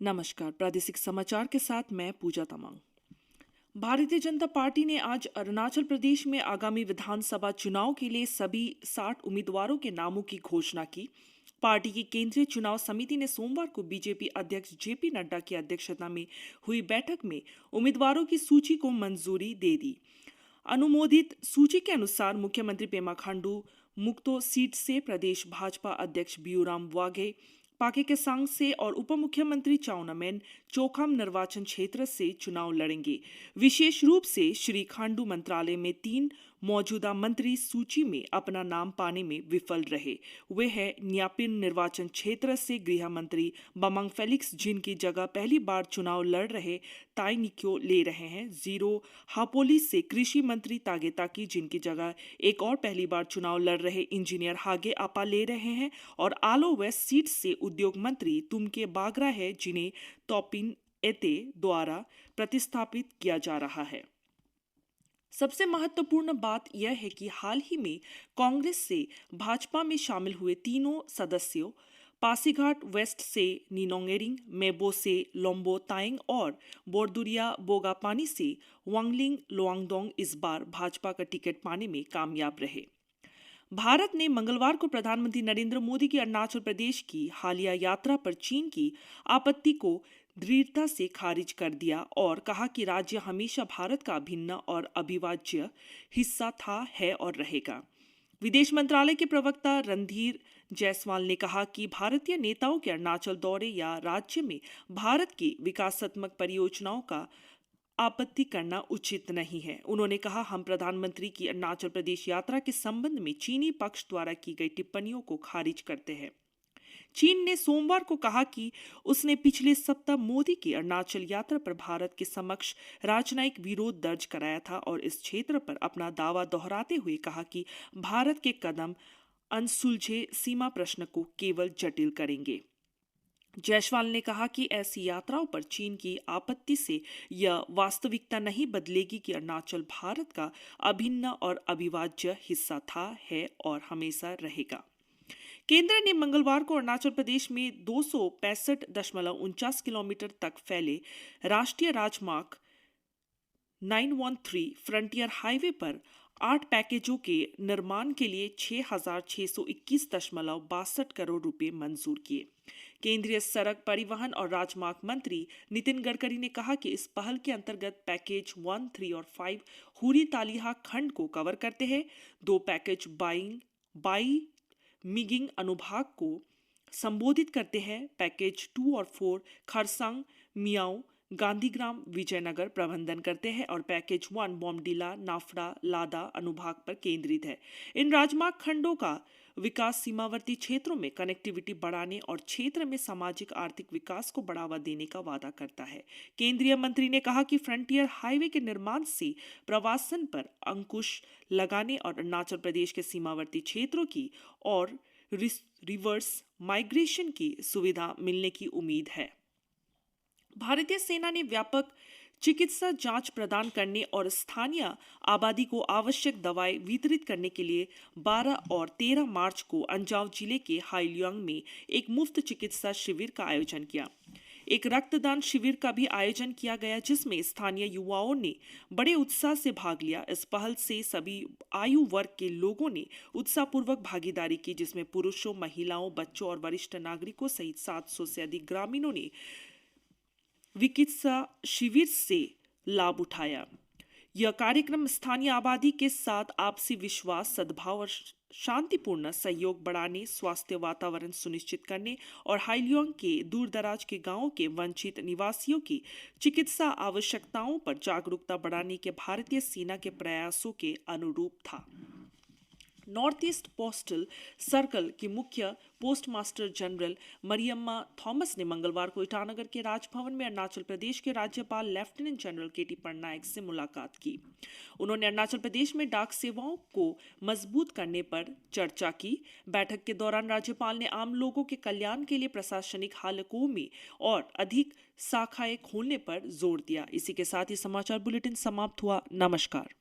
नमस्कार। प्रादेशिक समाचार के साथ मैं पूजा तमांग। भारतीय जनता पार्टी ने आज अरुणाचल प्रदेश में आगामी विधानसभा चुनाव के लिए सभी 60 उम्मीदवारों के नामों की घोषणा की। पार्टी की केंद्रीय चुनाव समिति ने सोमवार को बीजेपी अध्यक्ष जेपी नड्डा की अध्यक्षता में हुई बैठक में उम्मीदवारों की सूची को मंजूरी दे दी। अनुमोदित सूची के अनुसार मुख्यमंत्री पेमा खांडू मुक्तो सीट से प्रदेश भाजपा अध्यक्ष बियूराम वाघे पाके केसांग से और उप मुख्यमंत्री चाउना मेन चोखाम निर्वाचन क्षेत्र से चुनाव लड़ेंगे। विशेष रूप से श्री खांडू मंत्रालय में 3 मौजूदा मंत्री सूची में अपना नाम पाने में विफल रहे। वे हैं न्यापिन निर्वाचन क्षेत्र से गृह मंत्री बामांग फेलिक्स, जिनकी जगह पहली बार चुनाव लड़ रहे ताई निक्यो ले रहे हैं। 0 हापोली से कृषि मंत्री तागे ताकी, जिनकी जगह एक और पहली बार चुनाव लड़ रहे इंजीनियर हागे आपा ले रहे हैं। और आलो वेस्ट सीट से उद्योग मंत्री तुमके बागरा है, जिन्हें तोपिन एते द्वारा प्रतिस्थापित किया जा रहा है। सबसे महत्वपूर्ण बात यह है कि हाल ही में कांग्रेस से भाजपा में शामिल हुए तीनों सदस्यों पासीघाट वेस्ट से निनोंगेरिंग, मेबो से लोम्बो ताइंग और बोरदुरिया बोगापानी से वांगलिंग लोआंगडोंग इस बार भाजपा का टिकट पाने में कामयाब रहे। भारत ने मंगलवार को प्रधानमंत्री नरेंद्र मोदी की अरुणाचल प्रदेश की हालिया यात्रा पर चीन की आपत्ति को दृढ़ता से खारिज कर दिया और कहा कि राज्य हमेशा भारत का अभिन्न और अविभाज्य हिस्सा था, है और रहेगा। विदेश मंत्रालय के प्रवक्ता रणधीर जायसवाल ने कहा कि भारतीय नेताओं के अरुणाचल दौरे या राज्य में भारत की विकासात्मक परियोजनाओं का आपत्ति करना उचित नहीं है। उन्होंने कहा, हम प्रधानमंत्री की अरुणाचल प्रदेश यात्रा के संबंध में चीनी पक्ष द्वारा की गई टिप्पणियों को खारिज करते हैं। चीन ने सोमवार को कहा कि उसने पिछले सप्ताह मोदी की अरुणाचल यात्रा पर भारत के समक्ष राजनयिक विरोध दर्ज कराया था और इस क्षेत्र पर अपना दावा दोहराते हुए कहा कि भारत के कदम अनसुलझे सीमा प्रश्न को केवल जटिल करेंगे। जायसवाल ने कहा कि ऐसी यात्राओं पर चीन की आपत्ति से यह वास्तविकता नहीं बदलेगी कि अरुणाचल भारत का अभिन्न और अविभाज्य हिस्सा था, है और हमेशा रहेगा। केंद्र ने मंगलवार को अरुणाचल प्रदेश में 265.49 किलोमीटर तक फैले राष्ट्रीय राजमार्ग 913 फ्रंटियर हाईवे पर 8 पैकेजों के निर्माण के लिए 6,621.62 करोड़ रुपए मंजूर किए। केंद्रीय सड़क परिवहन और राजमार्ग मंत्री नितिन गडकरी ने कहा कि इस पहल के अंतर्गत पैकेज 1, 3 और 5 हुरी तालिहा खंड को कवर करते हैं। 2 पैकेज बाई मिगिंग अनुभाग को संबोधित करते हैं। पैकेज 2 और 4 खरसांग, मियाओ, गांधीग्राम, विजयनगर प्रबंधन करते हैं और पैकेज 1 बोमडिला, नाफड़ा, लादा अनुभाग पर केंद्रित है। इन राजमार्ग खंडों का विकास सीमावर्ती क्षेत्रों में कनेक्टिविटी बढ़ाने और क्षेत्र में सामाजिक आर्थिक विकास को बढ़ावा देने का वादा करता है। केंद्रीय मंत्री ने कहा कि फ्रंटियर हाईवे के निर्माण से प्रवासन पर अंकुश लगाने और अरुणाचल प्रदेश के सीमावर्ती क्षेत्रों की और रिवर्स माइग्रेशन की सुविधा मिलने की उम्मीद है। भारतीय सेना ने व्यापक चिकित्सा जांच प्रदान करने और स्थानीय आबादी को आवश्यक दवाएं वितरित करने के लिए 12 और 13 मार्च को अंजाव जिले के हाइलियांग में एक मुफ्त चिकित्सा शिविर का आयोजन किया। एक रक्तदान शिविर का भी आयोजन किया गया, जिसमें स्थानीय युवाओं ने बड़े उत्साह से भाग लिया। इस पहल से सभी आयु वर्ग के लोगों ने उत्साहपूर्वक भागीदारी की, जिसमें पुरुषों, महिलाओं, बच्चों और वरिष्ठ नागरिकों सहित 700 से अधिक ग्रामीणों ने चिकित्सा शिविर से लाभ उठाया। यह कार्यक्रम स्थानीय आबादी के साथ आपसी विश्वास, सद्भाव और शांतिपूर्ण सहयोग बढ़ाने, स्वास्थ्य वातावरण सुनिश्चित करने और हाइलियांग के दूरदराज के गांवों के वंचित निवासियों की चिकित्सा आवश्यकताओं पर जागरूकता बढ़ाने के भारतीय सेना के प्रयासों के अनुरूप था। नॉर्थ ईस्ट पोस्टल सर्कल की मुख्य पोस्टमास्टर जनरल मरियम्मा थॉमस ने मंगलवार को ईटानगर के राजभवन में अरुणाचल प्रदेश के राज्यपाल लेफ्टिनेंट जनरल केटी पटनायक से मुलाकात की। उन्होंने अरुणाचल प्रदेश में डाक सेवाओं को मजबूत करने पर चर्चा की। बैठक के दौरान राज्यपाल ने आम लोगों के कल्याण के लिए प्रशासनिक हलकों में और अधिक शाखाएं खोलने पर जोर दिया। इसी के साथ ही समाचार बुलेटिन समाप्त हुआ। नमस्कार।